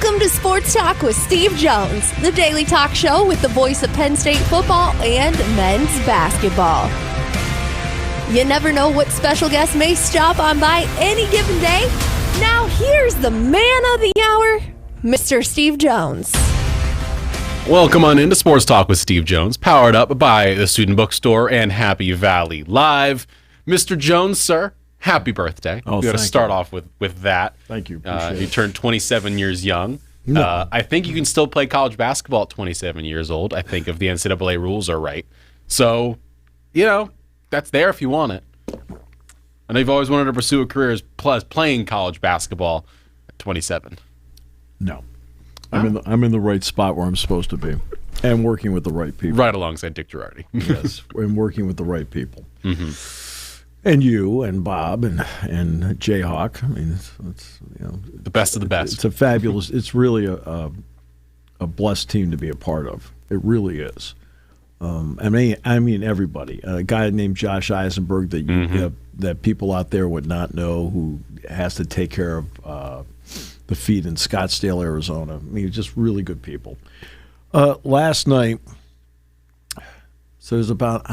Welcome to Sports Talk with Steve Jones, the daily talk show with the voice of Penn State football and men's basketball. You never know what special guest may stop on by any given day. Now here's the man of the hour, Mr. Steve Jones. Welcome on into Sports Talk with Steve Jones, powered up by the Student Bookstore and Happy Valley Live. Mr. Jones, sir, happy birthday. Oh, we got to start off with that. Thank you. You turned 27 years young. No. I think you can still play college basketball at 27 years old. I think if the NCAA rules are right. So, that's there if you want it. I know you've always wanted to pursue a career as playing college basketball at 27. No. I'm in the right spot where I'm supposed to be, and working with the right people. Right alongside Dick Girardi. Yes, and working with the right people. Mm-hmm. And you and Bob and Jayhawk. I mean, it's the best of the best. It's a fabulous. It's really a blessed team to be a part of. It really is. I mean everybody. A guy named Josh Eisenberg that people out there would not know, who has to take care of the feed in Scottsdale, Arizona. I mean, just really good people. Last night, so there's about,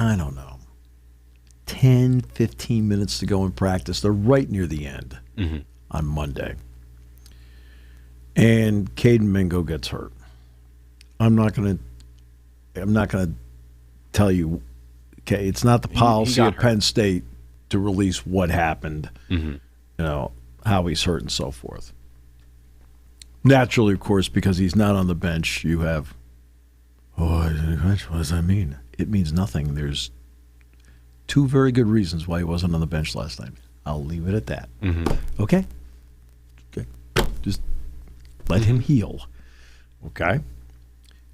10, 15 minutes to go in practice. They're right near the end on Monday. And Caden Mingo gets hurt. I'm not going to tell you, okay, it's not the policy of Penn State to release what happened, how he's hurt and so forth. Naturally, of course, because he's not on the bench, you have, what does that mean? It means nothing. There's two very good reasons why he wasn't on the bench last night. I'll leave it at that. Okay? Just let him heal. Okay?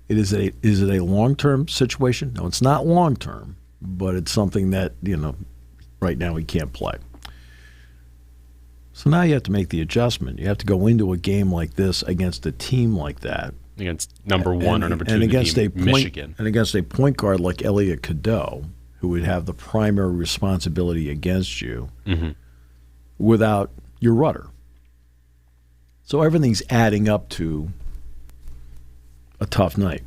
Is it a long-term situation? No, it's not long-term, but it's something that, right now he can't play. So now you have to make the adjustment. You have to go into a game like this against a team like that. Against number one or number two and in the against team, Michigan. And against a point guard like Elliot Cadeau, who would have the primary responsibility against you without your rudder. So everything's adding up to a tough night.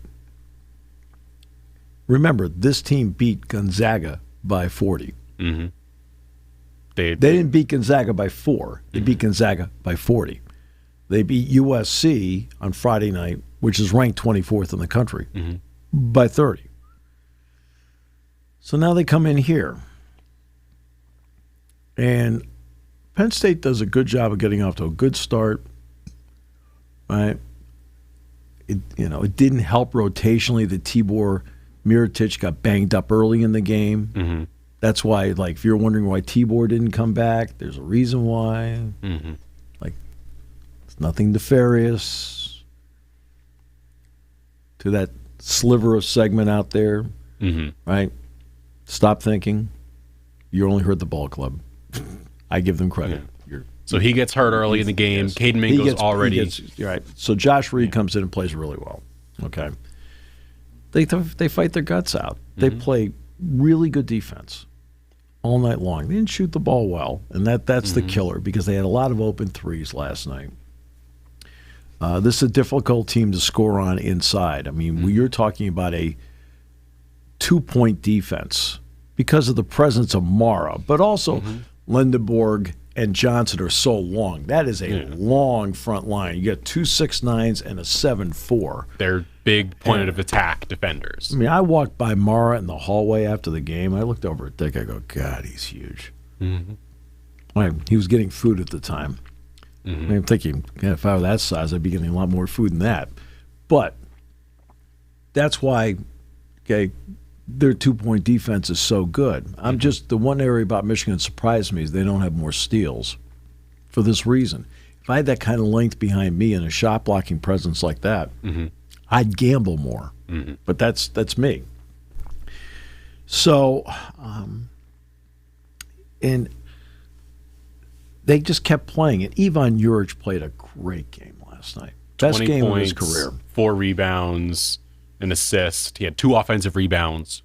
Remember, this team beat Gonzaga by 40. They didn't beat Gonzaga by 4. They beat Gonzaga by 40. They beat USC on Friday night, which is ranked 24th in the country, by 30. So now they come in here. And Penn State does a good job of getting off to a good start. Right? It didn't help rotationally that Tibor Mirotic got banged up early in the game. That's why, if you're wondering why Tibor didn't come back, there's a reason why. It's nothing nefarious to that sliver of segment out there, right? Stop thinking. You only hurt the ball club. I give them credit. So he gets hurt early in the game. Yes. Caden Mingo's already. Right. So Josh Reed comes in and plays really well. Okay. They fight their guts out. They play really good defense all night long. They didn't shoot the ball well, and that's the killer, because they had a lot of open threes last night. This is a difficult team to score on inside. I mean, you're talking about a 2-point defense because of the presence of Mara, but also Lindenborg and Johnson are so long. That is a long front line. You got 2 6'9" and a 7'4". They're big point of attack defenders. I mean, I walked by Mara in the hallway after the game. I looked over at Dick. I go, God, he's huge. He was getting food at the time. I'm thinking, if I were that size, I'd be getting a lot more food than that. But that's why, their 2-point defense is so good. I'm just, the one area about Michigan that surprised me is they don't have more steals for this reason. If I had that kind of length behind me and a shot blocking presence like that, I'd gamble more. But that's me. So, and they just kept playing it. Ivan Juric played a great game last night. Best game of his career. 4 rebounds, an assist. He had 2 offensive rebounds.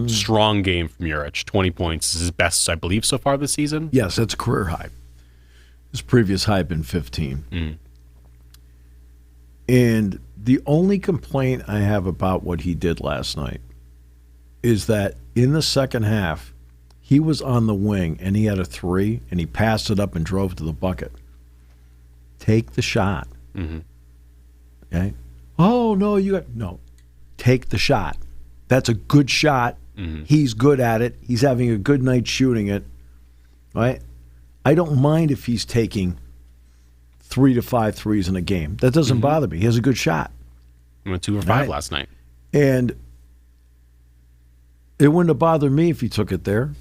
Strong game from Juric. 20 points is his best, I believe, so far this season. Yes, that's a career high. His previous high had been 15. And the only complaint I have about what he did last night is that in the second half, he was on the wing and he had a 3 and he passed it up and drove to the bucket. Take the shot. Mm-hmm. Okay? Oh, no, no. Take the shot. That's a good shot. Mm-hmm. He's good at it. He's having a good night shooting it. Right? I don't mind if he's taking 3 to 5 threes in a game. That doesn't bother me. He has a good shot. He went 2 for 5 last night. And it wouldn't have bothered me if he took it there.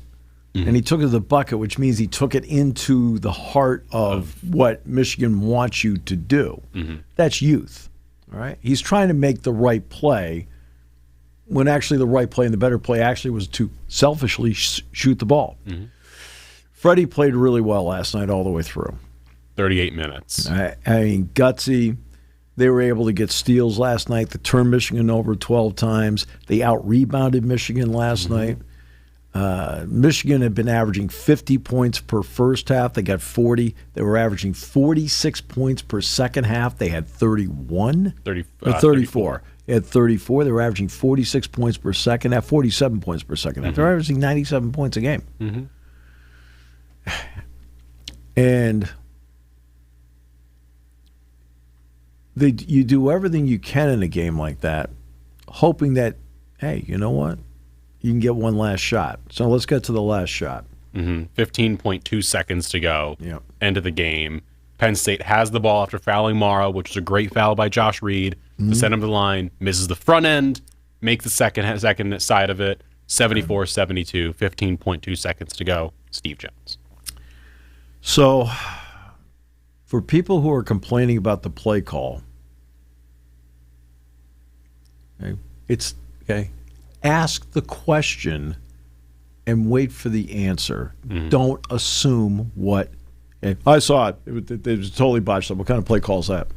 Mm-hmm. And he took it to the bucket, which means he took it into the heart of what Michigan wants you to do. Mm-hmm. That's youth. All right? He's trying to make the right play when actually the right play and the better play actually was to selfishly shoot the ball. Mm-hmm. Freddie played really well last night all the way through. 38 minutes. I mean, gutsy. They were able to get steals last night. They turned Michigan over 12 times. They out-rebounded Michigan last night. Michigan had been averaging 50 points per first half. They got 40. They were averaging 46 points per second half. They had 31? 34. They had 34. They were averaging 46 points per second half, 47 points per second half. They're averaging 97 points a game. Mm-hmm. And you do everything you can in a game like that, hoping that, hey, you know what? You can get one last shot. So let's get to the last shot. 15.2 seconds to go. Yep. End of the game. Penn State has the ball after fouling Mara, which was a great foul by Josh Reed to send him to the line. Misses the front end, make the second side of it. 74-72, 15.2 seconds to go. Steve Jones. So for people who are complaining about the play call, it's okay. Ask the question and wait for the answer. Don't assume what. I saw it. It was totally botched up. What kind of play call is that?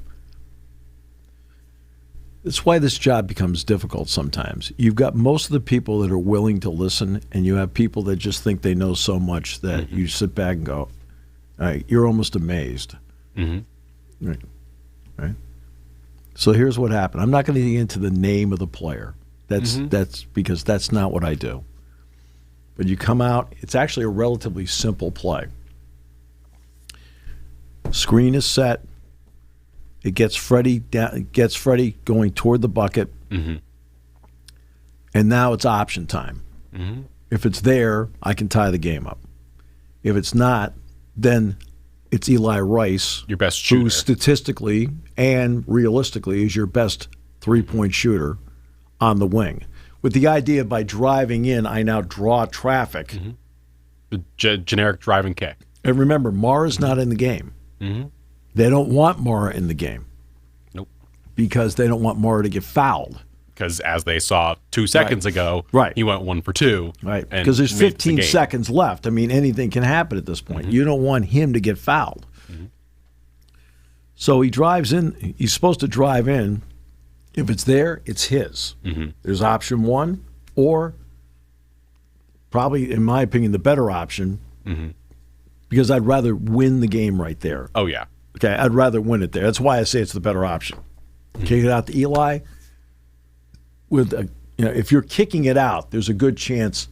That's why this job becomes difficult sometimes. You've got most of the people that are willing to listen, and you have people that just think they know so much that you sit back and go, all right, you're almost amazed. Right. So here's what happened. I'm not going to get into the name of the player. That's because that's not what I do. But you come out, it's actually a relatively simple play. Screen is set. It gets Freddie going toward the bucket. And now it's option time. If it's there, I can tie the game up. If it's not, then it's Eli Rice, your best shooter, who statistically and realistically is your best three-point shooter on the wing. With the idea by driving in, I now draw traffic. The generic driving kick. And remember, Mara's not in the game. They don't want Mara in the game. Nope. Because they don't want Mara to get fouled. Because as they saw 2 seconds ago, he went 1 for 2. Right. Because there's 15 seconds left. I mean, anything can happen at this point. You don't want him to get fouled. So he drives in. He's supposed to drive in. If it's there, it's his. There's option one, or probably, in my opinion, the better option, because I'd rather win the game right there. Oh, yeah. Okay, I'd rather win it there. That's why I say it's the better option. Kick it out to Eli. If you're kicking it out, there's a good chance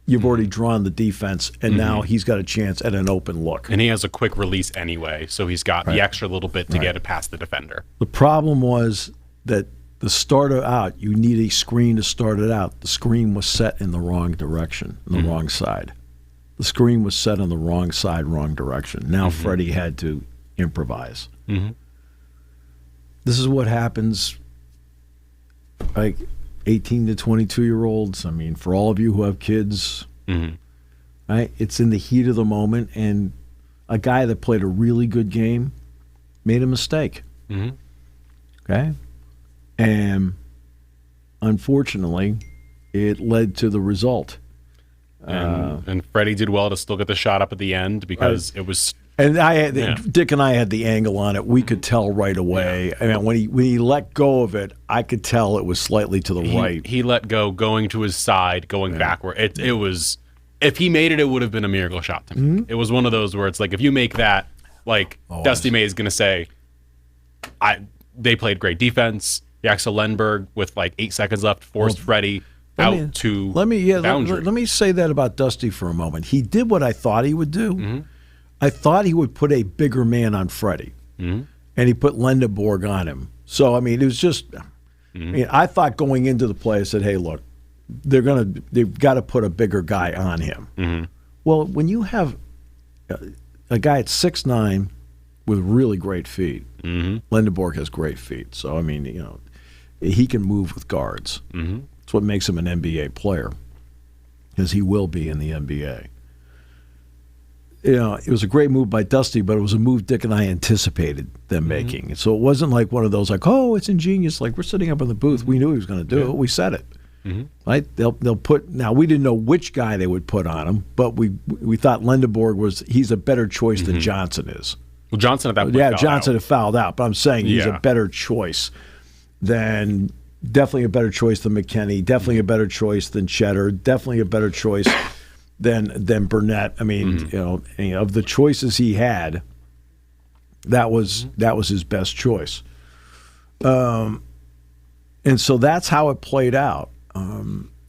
you've already drawn the defense, and now he's got a chance at an open look. And he has a quick release anyway, so he's got the extra little bit to get it past the defender. The problem was that the starter out, you need a screen to start it out. The screen was set in the wrong direction, the wrong side. The screen was set on the wrong side, wrong direction. Now Freddie had to improvise. This is what happens, like 18 to 22-year-olds. I mean, for all of you who have kids, right? It's in the heat of the moment, and a guy that played a really good game made a mistake. Okay? And unfortunately, it led to the result. And Freddie did well to still get the shot up at the end because it was. And Dick and I had the angle on it. We could tell right away. I mean, when he let go of it, I could tell it was slightly to the right. He let go, going to his side, going backward. It was. If he made it, it would have been a miracle shot to me. It was one of those where it's like, if you make that, like Dusty May is going to say, they played great defense. Axel Lindbergh, with like 8 seconds left, forced Freddie out to boundary. Let me say that about Dusty for a moment. He did what I thought he would do. Mm-hmm. I thought he would put a bigger man on Freddie, and he put Lindeborg on him. So, I mean, it was just I thought going into the play, I said, hey, look, they've got to put a bigger guy on him. Mm-hmm. Well, when you have a guy at 6'9" with really great feet, Lindeborg has great feet. So, I mean, he can move with guards. Mm-hmm. That's what makes him an NBA player, because he will be in the NBA. It was a great move by Dusty, but it was a move Dick and I anticipated them making. So it wasn't like one of those like, oh, it's ingenious. Like, we're sitting up in the booth. We knew he was going to do it. We said it. Mm-hmm. Right? They'll put. Now, we didn't know which guy they would put on him, but we thought Lindeborg he's a better choice than Johnson is. Well, Johnson at that point Johnson had fouled out, but I'm saying he's a better choice than. Definitely a better choice than McKinney. Definitely a better choice than Cheddar. Definitely a better choice than Burnett. I mean, of the choices he had, that was his best choice. And so that's how it played out.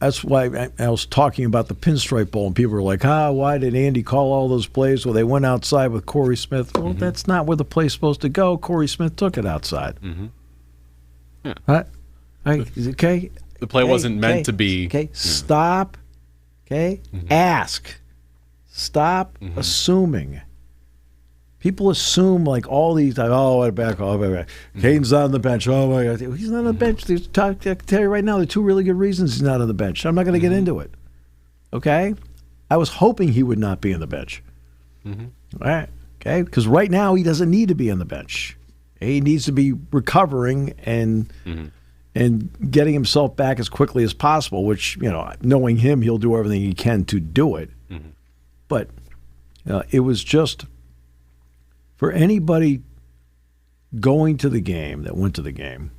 That's why I was talking about the Pinstripe Bowl, and people were like, why did Andy call all those plays? Well, they went outside with Corey Smith. Well, that's not where the play's supposed to go. Corey Smith took it outside. Mm-hmm. Yeah. Right? Okay. The play wasn't meant to be. Okay. Stop. Okay. Ask. Stop assuming. People assume like all these. What back. Caden's not on the bench. Oh my God, he's not on the bench. I can tell you right now, there are 2 really good reasons he's not on the bench. I'm not going to get into it. Okay. I was hoping he would not be on the bench. All right. Okay. Because right now he doesn't need to be on the bench. He needs to be recovering and getting himself back as quickly as possible, which, knowing him, he'll do everything he can to do it. Mm-hmm. But it was just, for anybody going to the game, that went to the game,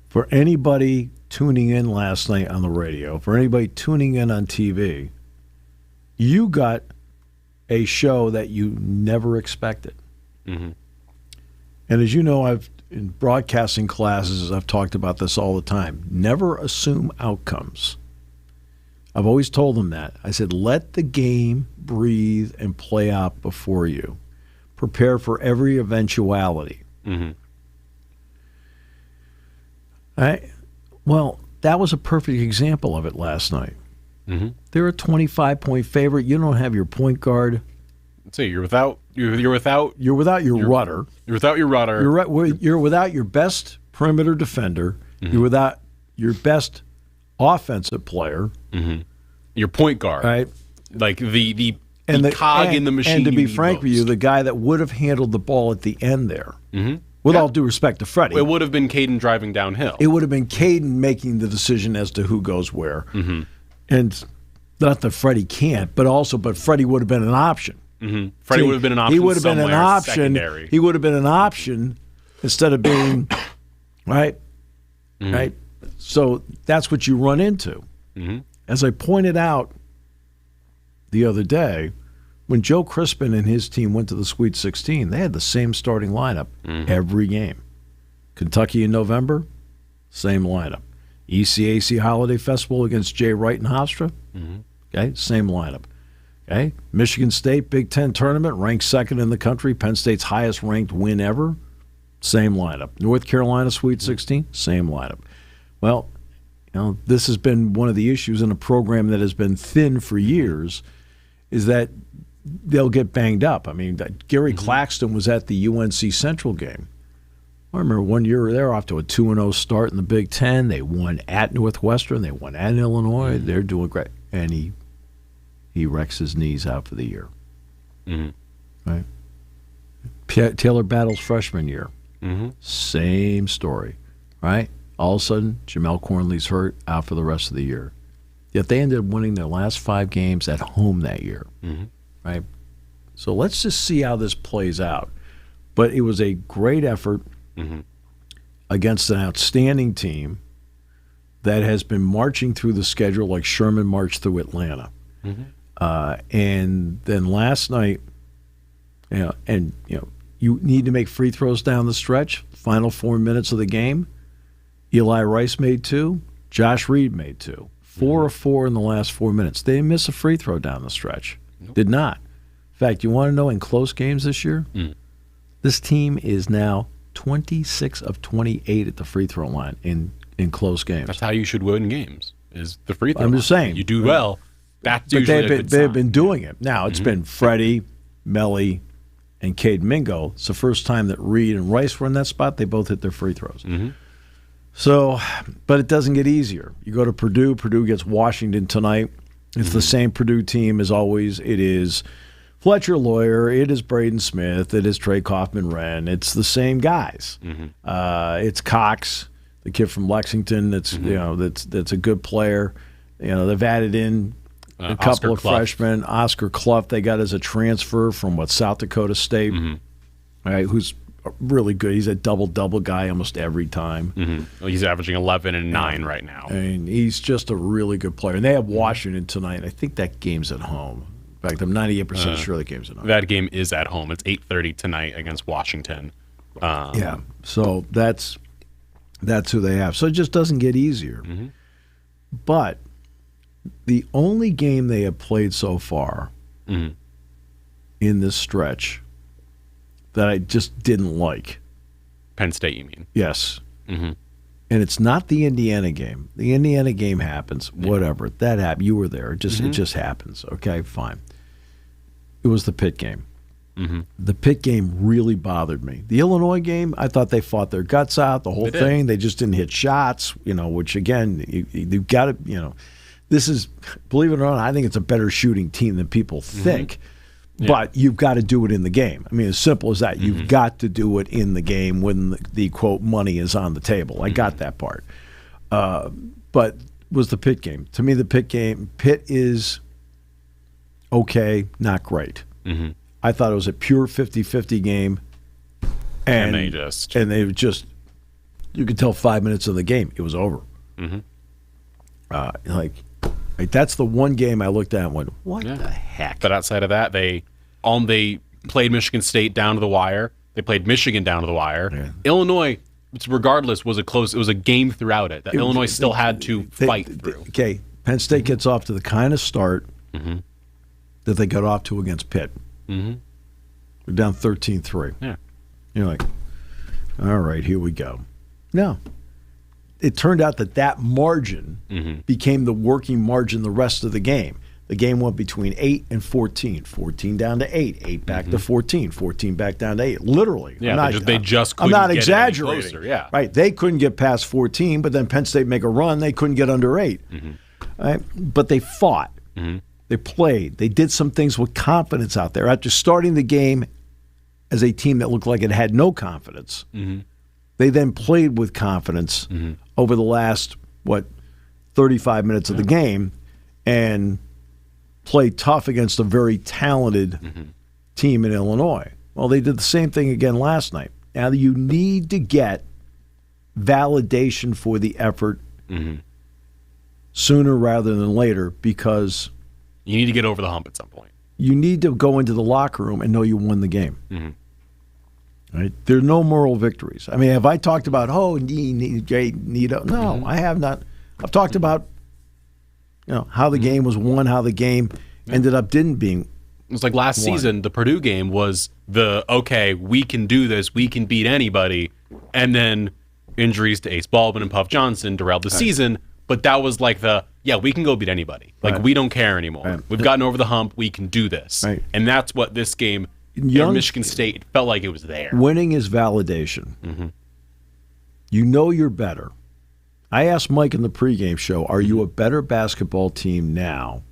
for anybody tuning in last night on the radio, for anybody tuning in on TV, you got a show that you never expected. Mm-hmm. And as you know, in broadcasting classes, I've talked about this all the time. Never assume outcomes. I've always told them that. I said, let the game breathe and play out before you. Prepare for every eventuality. Mm-hmm. Well, that was a perfect example of it last night. Mm-hmm. They're a 25-point favorite. You don't have your point guard. So you're without your rudder. You're without your rudder. You're without your best perimeter defender. Mm-hmm. You're without your best offensive player. Mm-hmm. Your point guard, right? Like the cog in the machine. And to be frank with you, the guy that would have handled the ball at the end there, with all due respect to Freddie, it would have been Caden driving downhill. It would have been Caden making the decision as to who goes where, and not that Freddie can't, but Freddie would have been an option. Mm-hmm. Freddie would have been an option. He would have been an option. Secondary. He would have been an option instead of being right. Right. So that's what you run into. Mm-hmm. As I pointed out the other day, when Joe Crispin and his team went to the Sweet 16, they had the same starting lineup every game. Kentucky in November, same lineup. ECAC Holiday Festival against Jay Wright and Hofstra, okay, same lineup. Okay, Michigan State Big Ten tournament, ranked 2nd in the country, Penn State's highest ranked win ever, same lineup. North Carolina Sweet 16, same lineup. Well, this has been one of the issues in a program that has been thin for years, is that they'll get banged up. I mean, Gary Claxton was at the UNC Central game. I remember one year they were off to a 2-0 start in the Big Ten. They won at Northwestern. They won at Illinois. They're doing great. And he wrecks his knees out for the year. Right? Taylor Battle's freshman year. Same story. Right? All of a sudden, Jamel Cornley's hurt, out for the rest of the year. Yet they ended up winning their last 5 games at home that year. Right? So let's just see how this plays out. But it was a great effort against an outstanding team that has been marching through the schedule like Sherman marched through Atlanta. And then last night, You need to make free throws down the stretch. Final 4 minutes of the game. Eli Rice made 2. Josh Reed made 2. 4 of 4 in the last 4 minutes. They didn't miss a free throw down the stretch. Nope. Did not. In fact, you want to know in close games this year? This team is now 26 of 28 at the free throw line in close games. That's how you should win games, is the free throw I'm line. just saying. You do well. That's usually a good sign. They've been doing it. Now, it's been Freddie, Melly, and Cade Mingo. It's the first time that Reed and Rice were in that spot. They both hit their free throws. So, but it doesn't get easier. You go to Purdue. Purdue gets Washington tonight. It's the same Purdue team as always. It is Fletcher Lawyer. It is Braden Smith. It is Trey Kaufman-Renn. It's the same guys. It's Cox, the kid from Lexington. That's that's a good player. They've added in a couple of freshmen. Oscar Clough they got as a transfer from South Dakota State, right? Who's really good. He's a double-double guy almost every time. Well, he's averaging 11 and 9 right now. And he's just a really good player. And they have Washington tonight. I think that game's at home. In fact, I'm 98% sure the game's at home. That game is at home. It's 8:30 tonight against Washington. So that's who they have. So it just doesn't get easier. But the only game they have played so far in this stretch that I just didn't like. Penn State, you mean? Yes. And it's not the Indiana game. The Indiana game happens. Whatever. That happened. You were there. It just happens. Okay, fine. It was the Pitt game. The Pitt game really bothered me. The Illinois game, I thought they fought their guts out, the whole thing. They just didn't hit shots, which, again, you've got to, this is, believe it or not, I think it's a better shooting team than people think. But you've got to do it in the game. I mean, as simple as that. You've got to do it in the game when the quote, money is on the table. I got that part. But was the Pitt game. To me, the Pitt is okay, not great. I thought it was a pure 50-50 game. And they just, you could tell 5 minutes of the game, it was over. That's the one game I looked at and went, what the heck? But outside of that, they played Michigan State down to the wire. They played Michigan down to the wire. Illinois, regardless, was a game throughout it that Illinois still had to fight through. Okay, Penn State gets off to the kind of start that they got off to against Pitt. We're down 13-3. Yeah. You're like, all right, here we go. No. It turned out that margin became the working margin the rest of the game. The game went between 8 and 14. 14 down to 8. 8 back to 14. 14 back down to 8. Literally. Yeah, they just couldn't I'm not get exaggerating. Any closer. Yeah. Right. They couldn't get past 14, but then Penn State make a run. They couldn't get under 8. Right? But they fought. They played. They did some things with confidence out there. After starting the game as a team that looked like it had no confidence, they then played with confidence over the last, 35 minutes of the game and played tough against a very talented team in Illinois. Well, they did the same thing again last night. Now, you need to get validation for the effort sooner rather than later because you need to get over the hump at some point. You need to go into the locker room and know you won the game. Right? There are no moral victories. I mean, have I talked about, Nito? No, I have not. I've talked about how the game was won, how the game ended up being It's like last season, the Purdue game was we can do this, we can beat anybody, and then injuries to Ace Baldwin and Puff Johnson derailed the season, but that was like we can go beat anybody. Like, we don't care anymore. We've gotten over the hump, we can do this. And that's what this game in Michigan State felt like it was there. Winning is validation. You know you're better. I asked Mike in the pregame show, are you a better basketball team now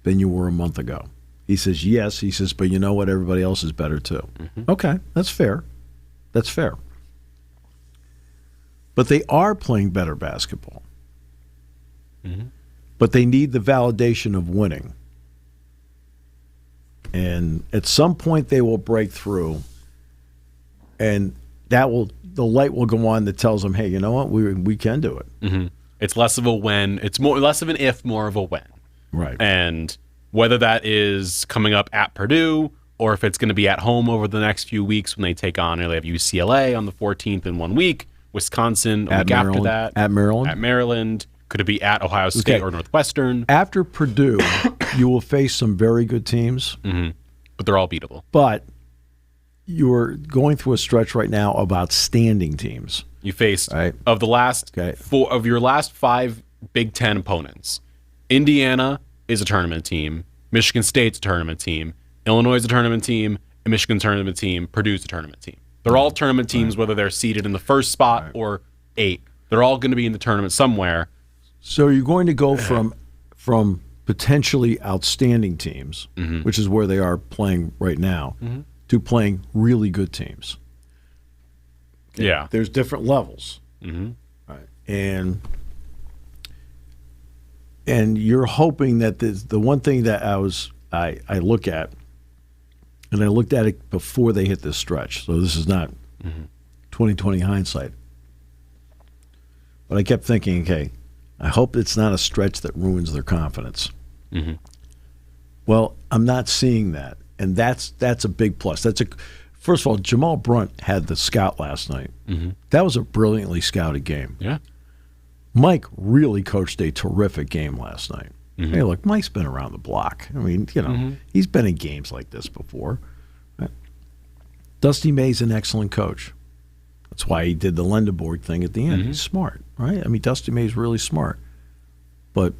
than you were a month ago? He says, yes. He says, but you know what? Everybody else is better too. Okay, that's fair. That's fair. But they are playing better basketball. But they need the validation of winning. And at some point they will break through, and the light will go on that tells them, hey, you know what? We can do it. It's less of a when. It's less of an if, more of a when. Right. And whether that is coming up at Purdue or if it's going to be at home over the next few weeks when they take on, they have UCLA on the 14th in 1 week, Wisconsin a week after that. At Maryland? At Maryland. Could it be at Ohio State or Northwestern? After Purdue, you will face some very good teams. Mm-hmm. But they're all beatable. But you're going through a stretch right now of outstanding teams. You faced, of the last four, of your last 5 Big Ten opponents, Indiana is a tournament team, Michigan State's a tournament team, Illinois is a tournament team, and Michigan's a tournament team, Purdue's a tournament team. They're all tournament teams, whether they're seated in the first spot or 8. They're all going to be in the tournament somewhere. So you're going to go from potentially outstanding teams, which is where they are playing right now, to playing really good teams. Okay? Yeah. There's different levels. Right. And you're hoping that the one thing that I look at, and I looked at it before they hit this stretch, so this is not 20/20 hindsight. But I kept thinking, okay, I hope it's not a stretch that ruins their confidence. Well, I'm not seeing that, and that's a big plus. First of all, Jamal Brunt had the scout last night. That was a brilliantly scouted game. Yeah, Mike really coached a terrific game last night. Hey, look, Mike's been around the block. I mean, he's been in games like this before. Right? Dusty May's an excellent coach. That's why he did the Lendeborg thing at the end. He's smart, right? I mean, Dusty May's really smart. But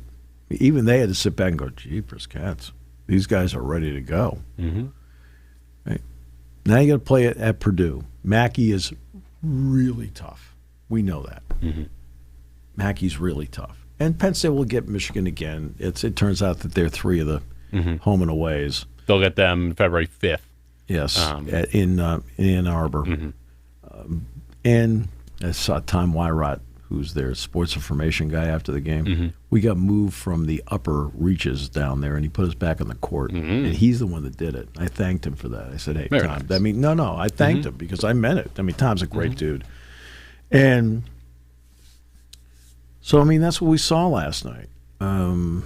even they had to sit back and go, jeepers cats, these guys are ready to go. Right? Now you got to play it at Purdue. Mackey is really tough. We know that. Mackey's really tough. And Penn State will get Michigan again. It turns out that they're 3 of the home and aways. They'll get them February 5th. Yes, in Ann Arbor. And I saw Tom Wyrot, who's their sports information guy after the game. We got moved from the upper reaches down there, and he put us back on the court. And he's the one that did it. I thanked him for that. I said, hey, Very Tom. nice. I mean, no, I thanked him because I meant it. I mean, Tom's a great dude. And so, I mean, that's what we saw last night. You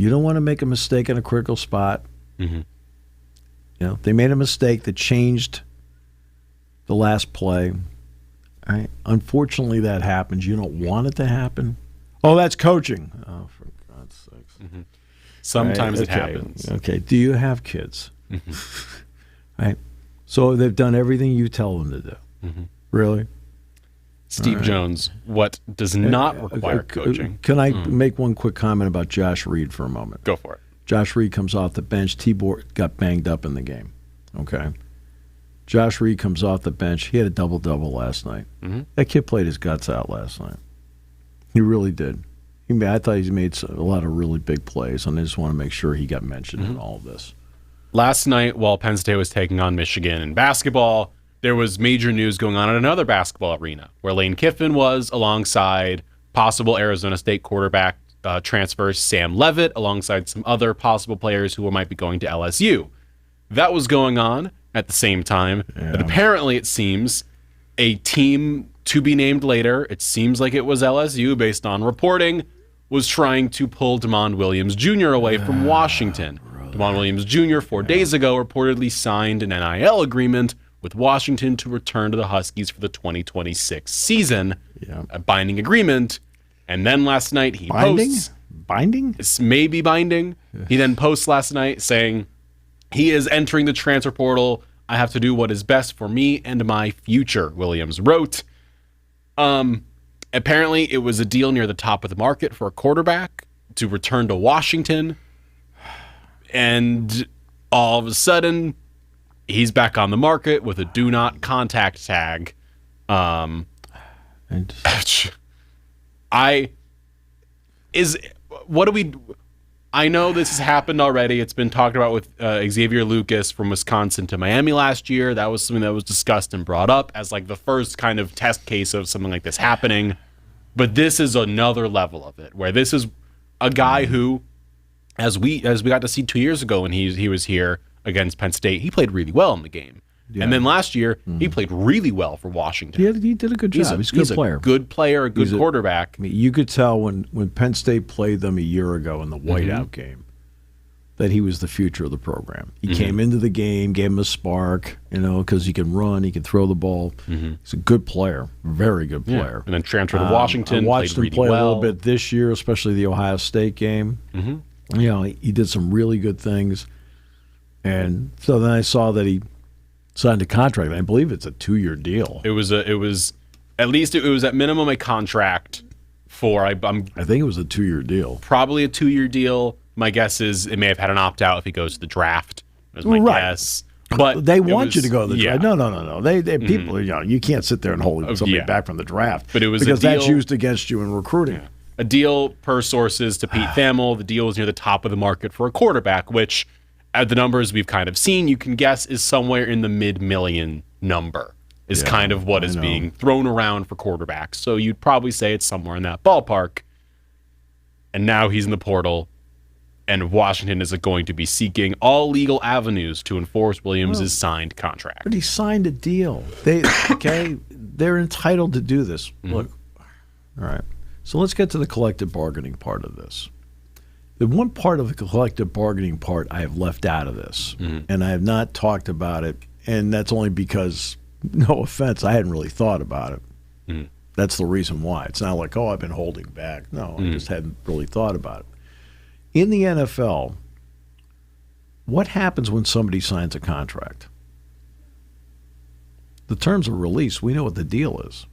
don't want to make a mistake in a critical spot. They made a mistake that changed the last play. All right. Unfortunately, that happens. You don't want it to happen. Oh, that's coaching. Oh, for God's sakes. Sometimes it happens. Okay. Do you have kids? Right. So they've done everything you tell them to do. Really? Steve Jones, what does not require coaching? Can I make one quick comment about Josh Reed for a moment? Go for it. Josh Reed comes off the bench. T-Bor got banged up in the game. Okay. Josh Reed comes off the bench. He had a double-double last night. That kid played his guts out last night. He really did. I thought he made a lot of really big plays, and I just want to make sure he got mentioned in all of this. Last night, while Penn State was taking on Michigan in basketball, there was major news going on in another basketball arena where Lane Kiffin was alongside possible Arizona State quarterback transfer Sam Leavitt, alongside some other possible players who might be going to LSU. That was going on at the same time. But apparently, it seems a team to be named later, it seems like it was LSU based on reporting, was trying to pull Damon Williams Jr. away from Washington. Damon Williams Jr. 4 days ago reportedly signed an NIL agreement with Washington to return to the Huskies for the 2026 season. A binding agreement. And then last night he posts... Binding? It's maybe binding. He then posts last night saying, he is entering the transfer portal. I have to do what is best for me and my future, Williams wrote. Apparently, it was a deal near the top of the market for a quarterback to return to Washington. And all of a sudden, he's back on the market with a do not contact tag. I know this has happened already. It's been talked about with Xavier Lucas from Wisconsin to Miami last year. That was something that was discussed and brought up as like the first kind of test case of something like this happening. But this is another level of it, where this is a guy who, as we got to see 2 years ago when he was here against Penn State, he played really well in the game. Yeah. And then last year, he played really well for Washington. He did a good job. He's a good player. A good player, a good quarterback. You could tell when Penn State played them a year ago in the whiteout game, that he was the future of the program. He came into the game, gave him a spark, because he can run, he can throw the ball. He's a good player, very good player. Yeah. And then transferred to Washington. I watched him really play well. a little bit this year, especially the Ohio State game. He did some really good things. And so then I saw that he signed a contract. I believe it's a 2-year deal. It was at least it was at minimum a contract for I think it was a 2-year deal. Probably a 2-year deal. My guess is it may have had an opt-out if he goes to the draft. Is my guess. But they want you to go to the draft. No. They people, you can't sit there and hold somebody back from the draft. But it was because a deal, that's used against you in recruiting. Yeah. A deal, per sources to Pete Thamel, the deal was near the top of the market for a quarterback, which, at the numbers we've kind of seen, you can guess is somewhere in the mid-million number. Is kind of what is being thrown around for quarterbacks. So you'd probably say it's somewhere in that ballpark. And now he's in the portal. And Washington is going to be seeking all legal avenues to enforce Williams' signed contract. But he signed a deal. They're entitled to do this. Look, all right. So let's get to the collective bargaining part of this. The one part of the collective bargaining part I have left out of this, and I have not talked about it, and that's only because, no offense, I hadn't really thought about it. That's the reason why. It's not like, I've been holding back. No, I just hadn't really thought about it. In the NFL, what happens when somebody signs a contract? The terms of release, we know what the deal is.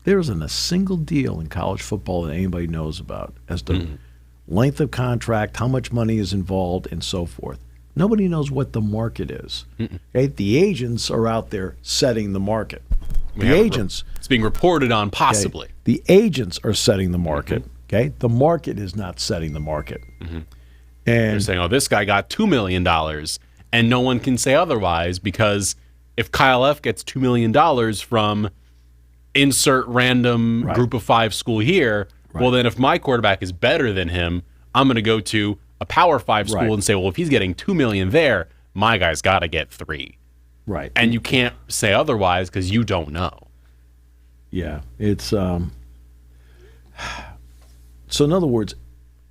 There isn't a single deal in college football that anybody knows about as to length of contract, how much money is involved, and so forth. Nobody knows what the market is. Okay? The agents are out there setting the market. It's being reported on, possibly. Okay? The agents are setting the market. Okay, the market is not setting the market. And they're saying, this guy got $2 million, and no one can say otherwise, because if Kyle F. gets $2 million from insert random group of 5 school here, well, then if my quarterback is better than him, I'm going to go to a Power 5 school and say, well, if he's getting $2 million there, my guy's got to get 3. Right. And you can't say otherwise because you don't know. Yeah, it's so in other words,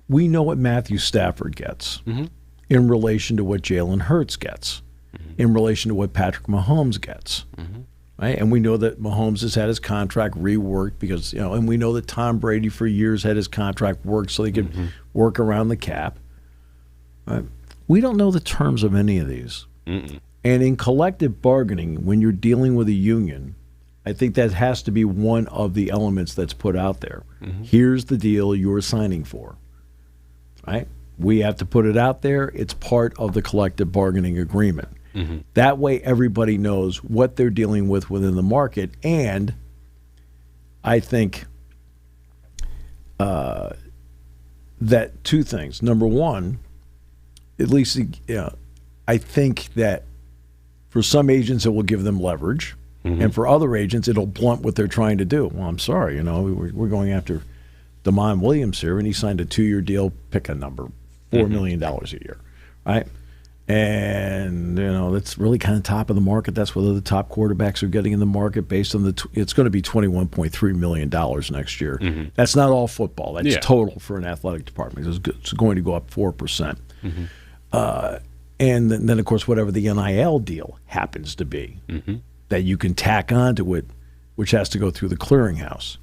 we know what Matthew Stafford gets in relation to what Jalen Hurts gets, in relation to what Patrick Mahomes gets. Right? And we know that Mahomes has had his contract reworked because, and we know that Tom Brady for years had his contract worked so they could work around the cap. Right? We don't know the terms of any of these. And in collective bargaining, when you're dealing with a union, I think that has to be one of the elements that's put out there. Here's the deal you're signing for. Right? We have to put it out there. It's part of the collective bargaining agreement. That way everybody knows what they're dealing with within the market. And I think that 2 things. Number one, at least I think that for some agents it will give them leverage. And for other agents, it'll blunt what they're trying to do. Well, I'm sorry, we're going after Damon Williams here, and he signed a 2-year deal, pick a number, $4 million a year, right? And, that's really kind of top of the market. That's what the top quarterbacks are getting in the market based on it's going to be $21.3 million next year. That's not all football. That's total for an athletic department. It's going to go up 4%. And then, of course, whatever the NIL deal happens to be. That you can tack onto it, which has to go through the clearinghouse.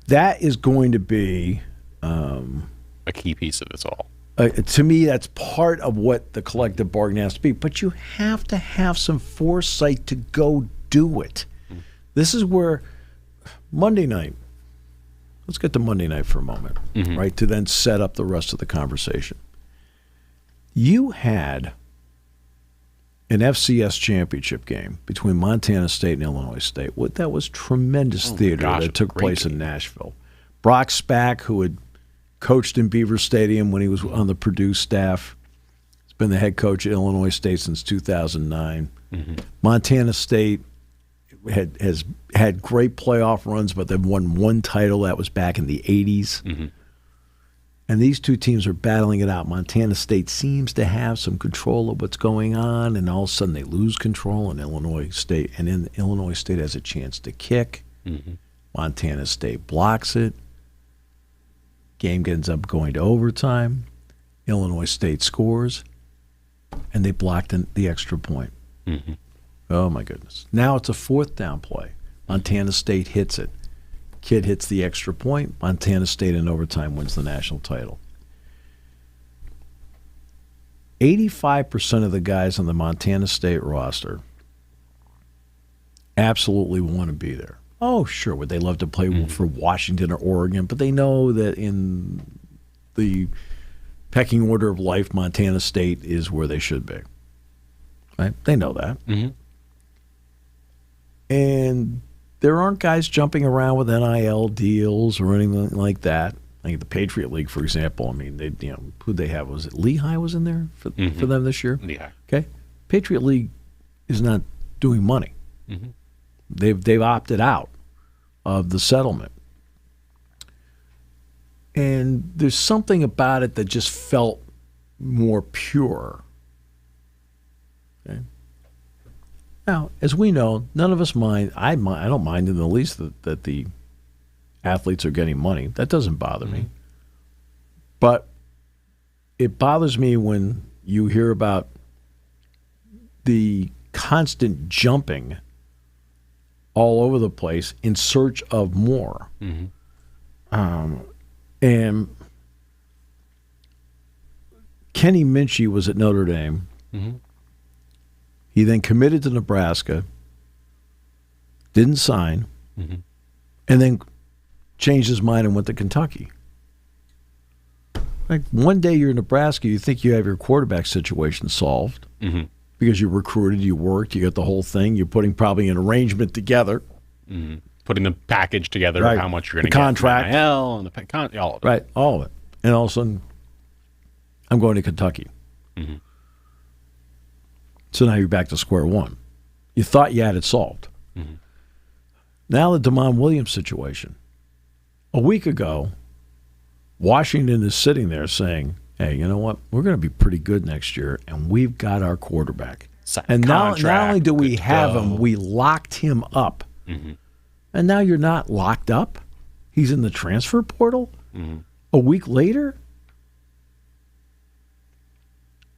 That is going to be a key piece of this all. To me, that's part of what the collective bargaining has to be. But you have to have some foresight to go do it. This is where Monday night, let's get to Monday night for a moment, right, to then set up the rest of the conversation. You had an FCS championship game between Montana State and Illinois State. That was tremendous theater that took place in Nashville. Brock Spack, who had coached in Beaver Stadium when he was on the Purdue staff, has been the head coach at Illinois State since 2009. Montana State has had great playoff runs, but they've won 1 title. That was back in the 80s. And these 2 teams are battling it out. Montana State seems to have some control of what's going on, and all of a sudden they lose control in Illinois State. And then Illinois State has a chance to kick. Montana State blocks it. Game ends up going to overtime. Illinois State scores, and they blocked the extra point. Mm-hmm. Oh, my goodness. Now it's a fourth down play. Montana State hits it. Kid hits the extra point. Montana State in overtime wins the national title. 85% of the guys on the Montana State roster absolutely want to be there. Oh, sure. Would they love to play for Washington or Oregon? But they know that in the pecking order of life, Montana State is where they should be. Right? They know that. Mm-hmm. And there aren't guys jumping around with NIL deals or anything like that. Like the Patriot League, for example. I mean, who'd they have? Was it Lehigh was in there for them this year? Lehigh. Okay. Patriot League is not doing money. Mm-hmm. They've opted out of the settlement. And there's something about it that just felt more pure. Okay. Now, as we know, none of us mind. I don't mind in the least that the athletes are getting money. That doesn't bother me. But it bothers me when you hear about the constant jumping all over the place in search of more. Mm-hmm. And Kenny Minchie was at Notre Dame. Mm-hmm. He then committed to Nebraska, didn't sign, and then changed his mind and went to Kentucky. Like one day you're in Nebraska, you think you have your quarterback situation solved because you recruited, you worked, you got the whole thing. You're putting probably an arrangement together. Mm-hmm. Putting the package together right. of how much you're going to get. The contract. From NIL and the all of it. Right, all of it. And all of a sudden, I'm going to Kentucky. Mm-hmm. So now you're back to square one. You thought you had it solved. Mm-hmm. Now the DeMond Williams situation. A week ago, Washington is sitting there saying, hey, you know what? We're going to be pretty good next year, and we've got our quarterback. And not only do we have him, we locked him up. Mm-hmm. And now you're not locked up. He's in the transfer portal. Mm-hmm. A week later?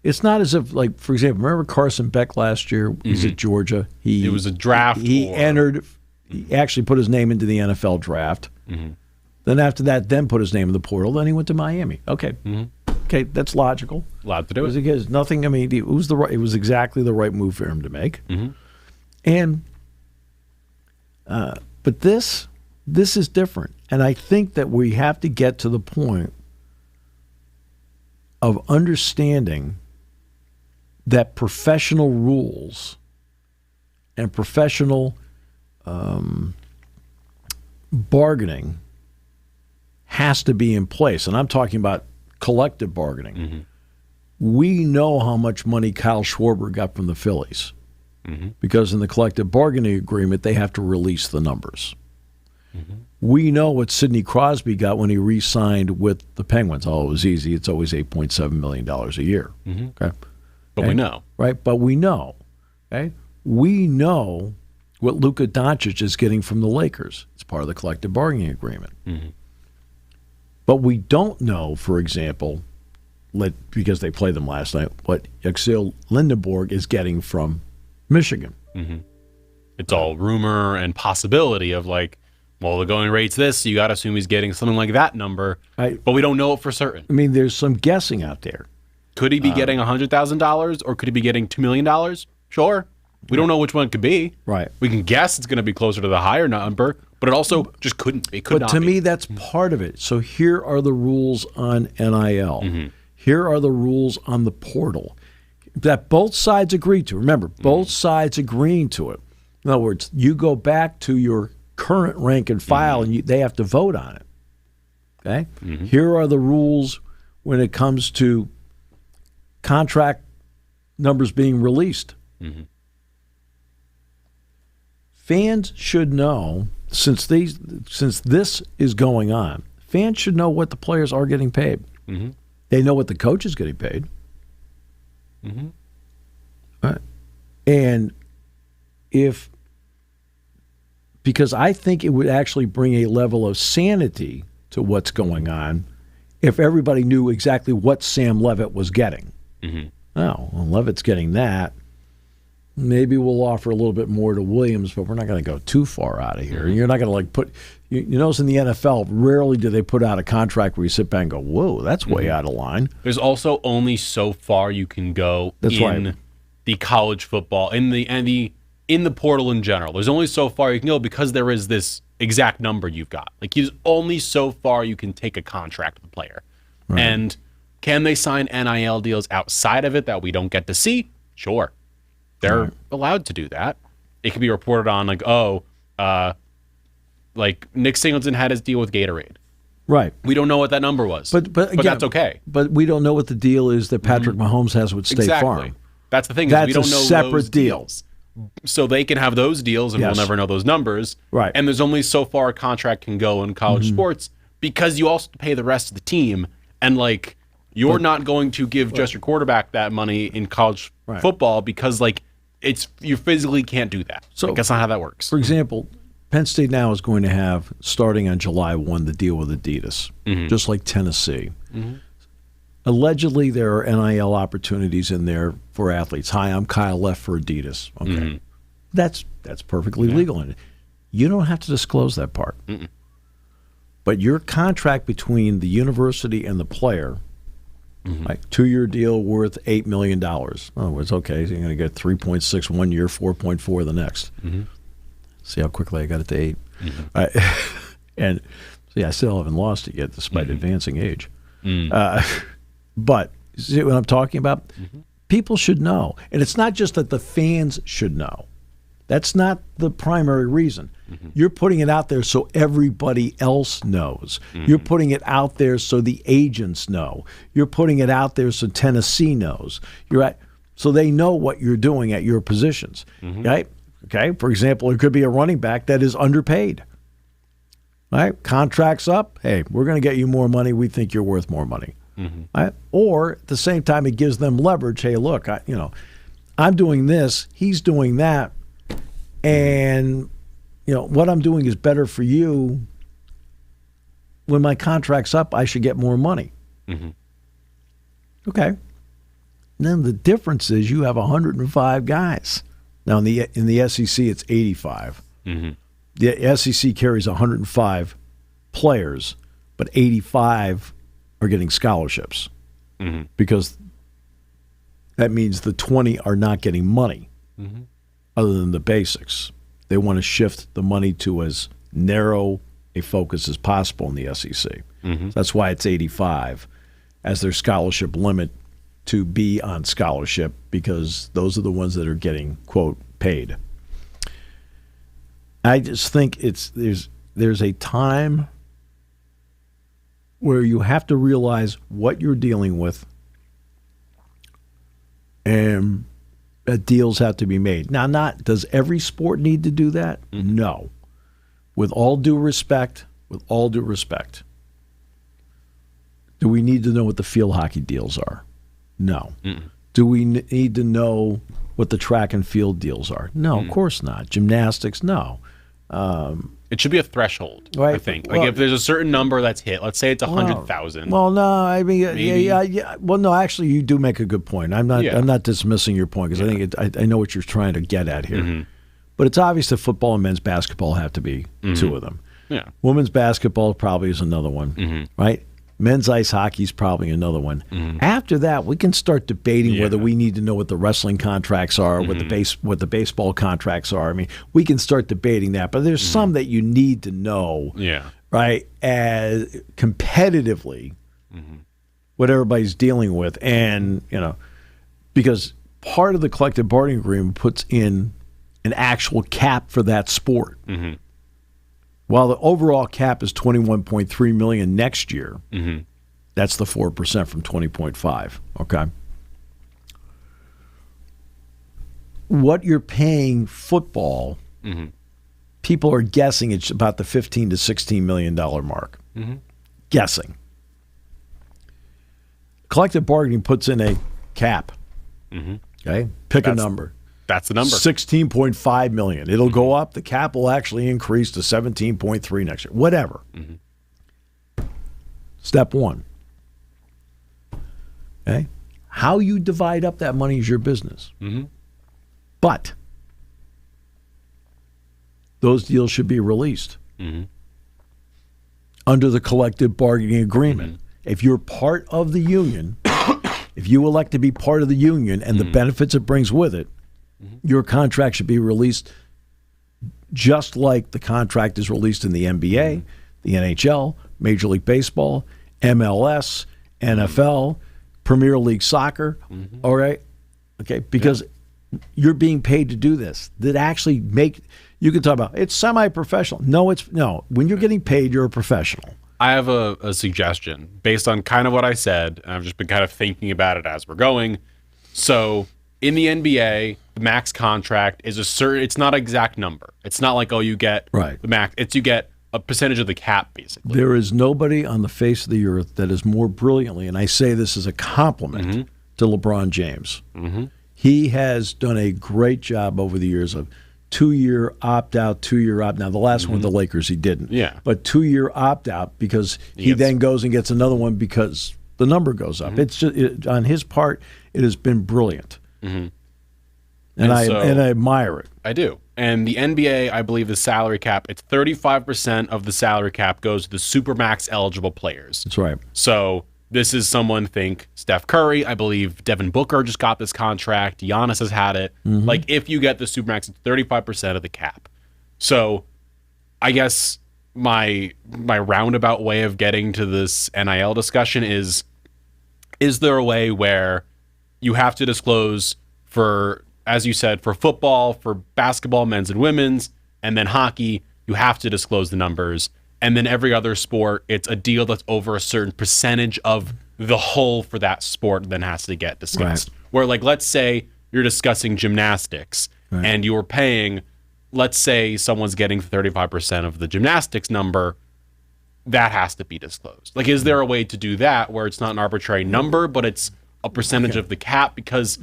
It's not as if, like, for example, remember Carson Beck last year? He's at Georgia. It was a draft. He entered. He actually put his name into the NFL draft. Mm-hmm. Then after that, then put his name in the portal. Then he went to Miami. Okay. Okay, that's logical. Allowed to do it. Because nothing, I mean, it was exactly the right move for him to make. Mm-hmm. And, but this is different. And I think that we have to get to the point of understanding that professional rules and professional bargaining has to be in place. And I'm talking about collective bargaining. Mm-hmm. We know how much money Kyle Schwarber got from the Phillies because in the collective bargaining agreement, they have to release the numbers. Mm-hmm. We know what Sidney Crosby got when he re-signed with the Penguins. Oh, it was easy. It's always $8.7 million a year. Mm-hmm. Okay. But we know. Right? But we know. Okay? We know what Luka Doncic is getting from the Lakers. It's part of the collective bargaining agreement. Mm-hmm. But we don't know, for example, because they played them last night, what Axel Lindenborg is getting from Michigan. Mm-hmm. It's all rumor and possibility of like, well, the going rate's this, so you got to assume he's getting something like that number. But we don't know it for certain. I mean, there's some guessing out there. Could he be getting $100,000 or could he be getting $2 million? Sure. We don't know which one it could be. Right. We can guess it's going to be closer to the higher number, but it also just couldn't be. Could but not to be. me, that's part of it. So here are the rules on NIL. Mm-hmm. Here are the rules on the portal that both sides agreed to. Remember, both sides agreeing to it. In other words, you go back to your current rank and file, and they have to vote on it. Okay? Mm-hmm. Here are the rules when it comes to contract numbers being released. Mm-hmm. Fans should know, since this is going on, fans should know what the players are getting paid. Mm-hmm. They know what the coach is getting paid. Mm-hmm. Right. And because I think it would actually bring a level of sanity to what's going on if everybody knew exactly what Sam Levitt was getting. Mm-hmm. Oh, well, Levitt's getting that. Maybe we'll offer a little bit more to Williams, but we're not going to go too far out of here. You're not going to put. You notice in the NFL, rarely do they put out a contract where you sit back and go, "Whoa, that's way out of line." There's also only so far you can go in the college football in the portal in general. There's only so far you can go because there is this exact number you've got. Like, there's only so far you can take a contract with a player, and can they sign NIL deals outside of it that we don't get to see? Sure. They're allowed to do that. It can be reported on like Nick Singleton had his deal with Gatorade. Right. We don't know what that number was, but again, that's okay. But we don't know what the deal is that Patrick Mahomes has with State Farm. That's the thing. That's we don't know a separate those deal. Deals. So they can have those deals, and we'll never know those numbers. Right. And there's only so far a contract can go in college sports because you also pay the rest of the team, and you're not going to give just your quarterback that money in college football because you physically can't do that. So that's not how that works. For example, Penn State now is going to have, starting on July 1, the deal with Adidas, just like Tennessee. Mm-hmm. Allegedly, there are NIL opportunities in there for athletes. Hi, I'm Kyle Left for Adidas. Okay, that's perfectly legal in it. You don't have to disclose that part. But your contract between the university and the player, like 2-year deal worth $8 million. Oh, it's okay. So you're going to get 3.6 1 year, 4.4 the next. See how quickly I got it to 8. And see, I still haven't lost it yet, despite advancing age. But see what I'm talking about? People should know, and it's not just that the fans should know. That's not the primary reason. You're putting it out there so everybody else knows. You're putting it out there so the agents know. You're putting it out there so Tennessee knows. So they know what you're doing at your positions. Right? Okay. For example, it could be a running back that is underpaid. Right? Contract's up. Hey, we're going to get you more money. We think you're worth more money. Right? Or at the same time, it gives them leverage. Hey, look, I'm doing this. He's doing that. And, what I'm doing is better for you. When my contract's up, I should get more money. Okay. And then the difference is you have 105 guys. Now, in the SEC, it's 85. The SEC carries 105 players, but 85 are getting scholarships because that means the 20 are not getting money other than the basics. They want to shift the money to as narrow a focus as possible in the SEC. That's why it's 85 as their scholarship limit to be on scholarship, because those are the ones that are getting, quote, paid. I just think there's a time where you have to realize what you're dealing with and that deals have to be made. Now, does every sport need to do that? No. With all due respect, do we need to know what the field hockey deals are? No. Do we need to know what the track and field deals are? No, of course not. Gymnastics, no. It should be a threshold, right? I think. If there's a certain number that's hit, let's say it's 100,000. Well, no, I mean, yeah. Well, no, actually, you do make a good point. I'm not dismissing your point because I think I know what you're trying to get at here. But it's obvious that football and men's basketball have to be two of them. Yeah. Women's basketball probably is another one, right? Men's ice hockey is probably another one. After that, we can start debating whether we need to know what the wrestling contracts are, what the baseball contracts are. I mean, we can start debating that, but there's some that you need to know, right? As competitively, what everybody's dealing with, and because part of the collective bargaining agreement puts in an actual cap for that sport. While the overall cap is $21.3 million next year, that's the 4% from 20.5. Okay. What you're paying football, people are guessing it's about the $15 to $16 million mark. Guessing. Collective bargaining puts in a cap. Okay. Pick a number. That's the number. $16.5 million. It'll go up. The cap will actually increase to $17.3 next year. Whatever. Step one. Okay? How you divide up that money is your business. But those deals should be released under the collective bargaining agreement. If you're part of the union, if you elect to be part of the union and the benefits it brings with it, your contract should be released just like the contract is released in the NBA, the NHL, Major League Baseball, MLS, NFL, Premier League Soccer. All right? Okay, because you're being paid to do this. That actually you can talk about it's semi-professional. No. When you're getting paid, you're a professional. I have a suggestion based on kind of what I said, and I've just been kind of thinking about it as we're going. So in the NBA, the max contract is it's not an exact number. It's not like, you get the max. You get a percentage of the cap, basically. There is nobody on the face of the earth that is more brilliantly, and I say this as a compliment to LeBron James. He has done a great job over the years of 2-year opt-out, 2-year opt. Now, the last one with the Lakers, he didn't. Yeah. But 2-year opt-out because he then goes and gets another one because the number goes up. It's just on his part, it has been brilliant. And I admire it. I do. And the NBA, I believe the salary cap, it's 35% of the salary cap goes to the Supermax eligible players. That's right. So this is someone, think Steph Curry. I believe Devin Booker just got this contract. Giannis has had it. Like, if you get the Supermax, it's 35% of the cap. So I guess my roundabout way of getting to this NIL discussion is there a way where you have to disclose for, as you said, for football, for basketball, men's and women's, and then hockey, you have to disclose the numbers. And then every other sport, it's a deal that's over a certain percentage of the whole for that sport then has to get discussed. Right. Where, like, let's say you're discussing gymnastics and you're paying, let's say someone's getting 35% of the gymnastics number, that has to be disclosed. Like, is there a way to do that where it's not an arbitrary number, but it's a percentage of the cap? Because,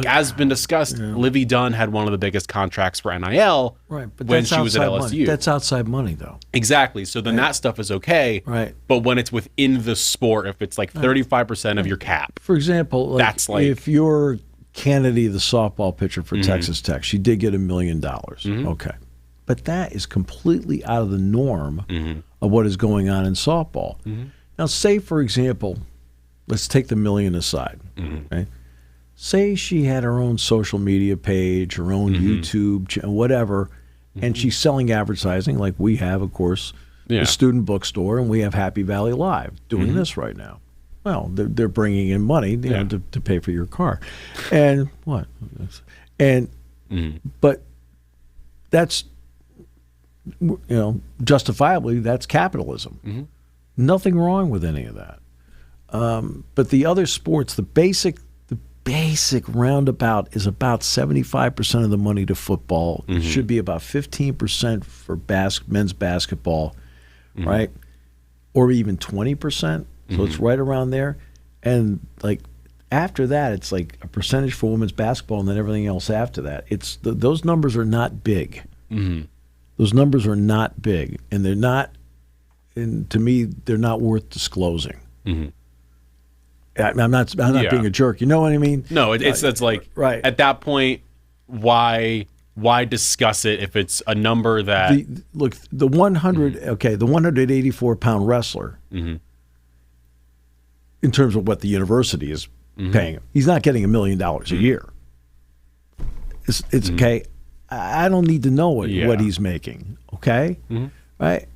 as been discussed, Livy Dunn had one of the biggest contracts for NIL when she was at LSU. Money. That's outside money, though. Exactly. So then that stuff is okay. Right. But when it's within the sport, if it's like 35% of your cap. For example, that's like if you're Kennedy, the softball pitcher for Texas Tech, she did get $1 million. Okay. But that is completely out of the norm of what is going on in softball. Now, say, for example, let's take the $1 million aside. Okay? Say she had her own social media page, her own YouTube, whatever, and she's selling advertising like we have, of course, the student bookstore, and we have Happy Valley Live doing this right now. Well, they're bringing in money to pay for your car. And what? And but that's, justifiably, that's capitalism. Nothing wrong with any of that. But the other sports, the basic roundabout is about 75% of the money to football. It should be about 15% for men's basketball, right? Or even 20%. So it's right around there. And like after that, it's like a percentage for women's basketball, and then everything else after that. It's those numbers are not big. Those numbers are not big, and they're not. And to me, they're not worth disclosing. I'm not being a jerk. You know what I mean? No, it's like at that point, why discuss it if it's a number that the 184-pound wrestler, in terms of what the university is paying him, he's not getting $1 million a year. It's okay. I don't need to know what he's making. Okay, right?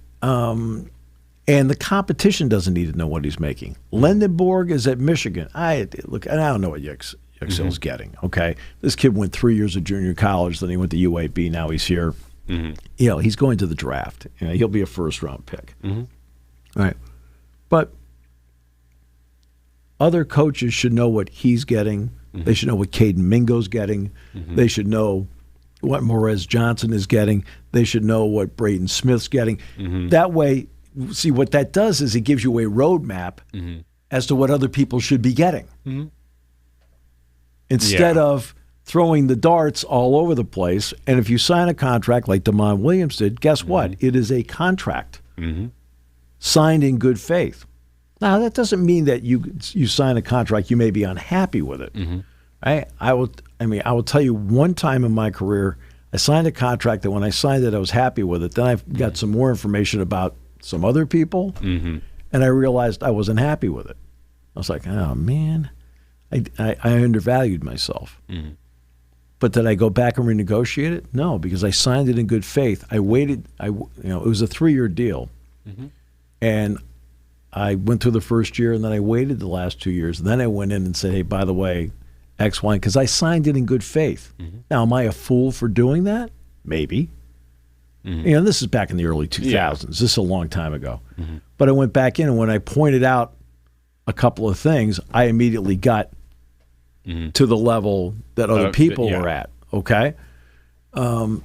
And the competition doesn't need to know what he's making. Lendenborg is at Michigan. I don't know what Yexel's getting. Okay, this kid went 3 years of junior college, then he went to UAB. Now he's here. He's going to the draft. He'll be a first-round pick. All right, but other coaches should know what he's getting. They should know what Caden Mingo's getting. They should know what Morez Johnson is getting. They should know what Braden Smith's getting. That way. See, what that does is it gives you a roadmap as to what other people should be getting. Instead of throwing the darts all over the place. And if you sign a contract like Damon Williams did, guess what? It is a contract signed in good faith. Now, that doesn't mean that you sign a contract, you may be unhappy with it. I will tell you, one time in my career, I signed a contract that when I signed it, I was happy with it. Then I got some more information about some other people, and I realized I wasn't happy with it. I was like, oh, man, I undervalued myself. But did I go back and renegotiate it? No, because I signed it in good faith. I waited. It was a 3-year deal, and I went through the first year, and then I waited the last 2 years. And then I went in and said, hey, by the way, X, Y, because I signed it in good faith. Now, am I a fool for doing that? Maybe. This is back in the early 2000s. Yeah. This is a long time ago. But I went back in, and when I pointed out a couple of things, I immediately got to the level that other people were at, okay? And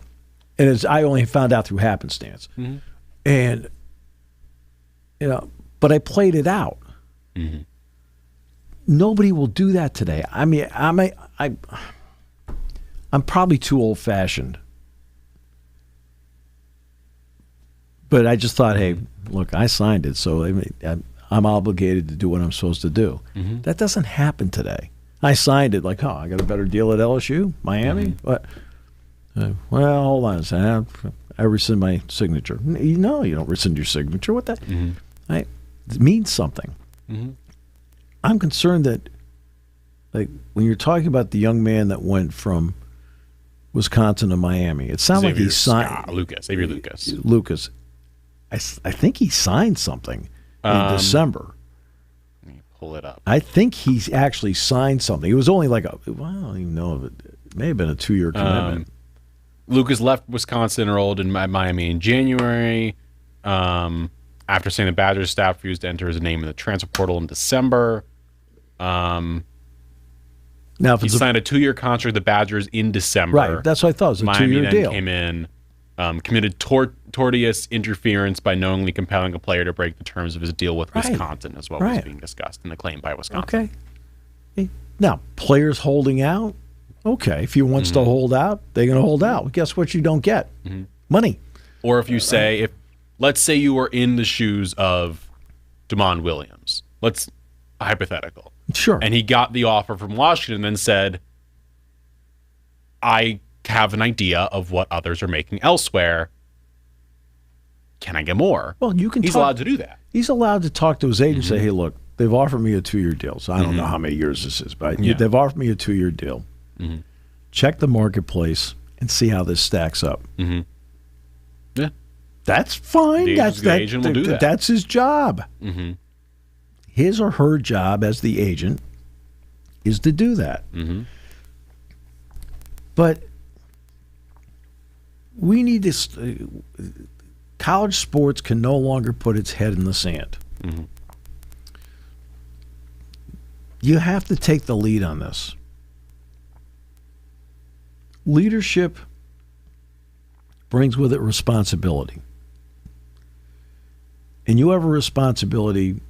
I only found out through happenstance. And, but I played it out. Nobody will do that today. I mean, I'm probably too old-fashioned. But I just thought, hey, look, I signed it, so I'm obligated to do what I'm supposed to do. That doesn't happen today. I signed it like, I got a better deal at LSU, Miami. What? Well, hold on a second. I rescind my signature. No, you don't rescind your signature. What that? It means something. I'm concerned that, like, when you're talking about the young man that went from Wisconsin to Miami, it sounds like he signed Xavier Lucas. Lucas, I think he signed something in December. Let me pull it up. I think he actually signed something. It was only like I don't even know if it may have been a 2-year commitment. Lucas left Wisconsin, enrolled in Miami in January. After saying the Badgers staff refused to enter his name in the transfer portal in December. Now, if he signed a 2-year contract with the Badgers in December. Right, that's what I thought. It was a 2-year deal. Miami then came in, committed tortious interference by knowingly compelling a player to break the terms of his deal with Wisconsin, as well as being discussed in the claim by Wisconsin. Okay. Now, players holding out. Okay, if he wants to hold out, they're going to hold out. Well, guess what you don't get? Money. Or if you say, let's say you were in the shoes of DeMond Williams. Hypothetical. Sure. And he got the offer from Washington and then said, I have an idea of what others are making elsewhere. Can I get more? Well, he's allowed to do that. He's allowed to talk to his agent and say, hey, look, they've offered me a 2-year deal. So I don't know how many years this is, but they've offered me a 2-year deal. Check the marketplace and see how this stacks up. Yeah. That's fine. The agent will do that. That's his job. His or her job as the agent is to do that. But we need to. College sports can no longer put its head in the sand. You have to take the lead on this. Leadership brings with it responsibility. And you have a responsibility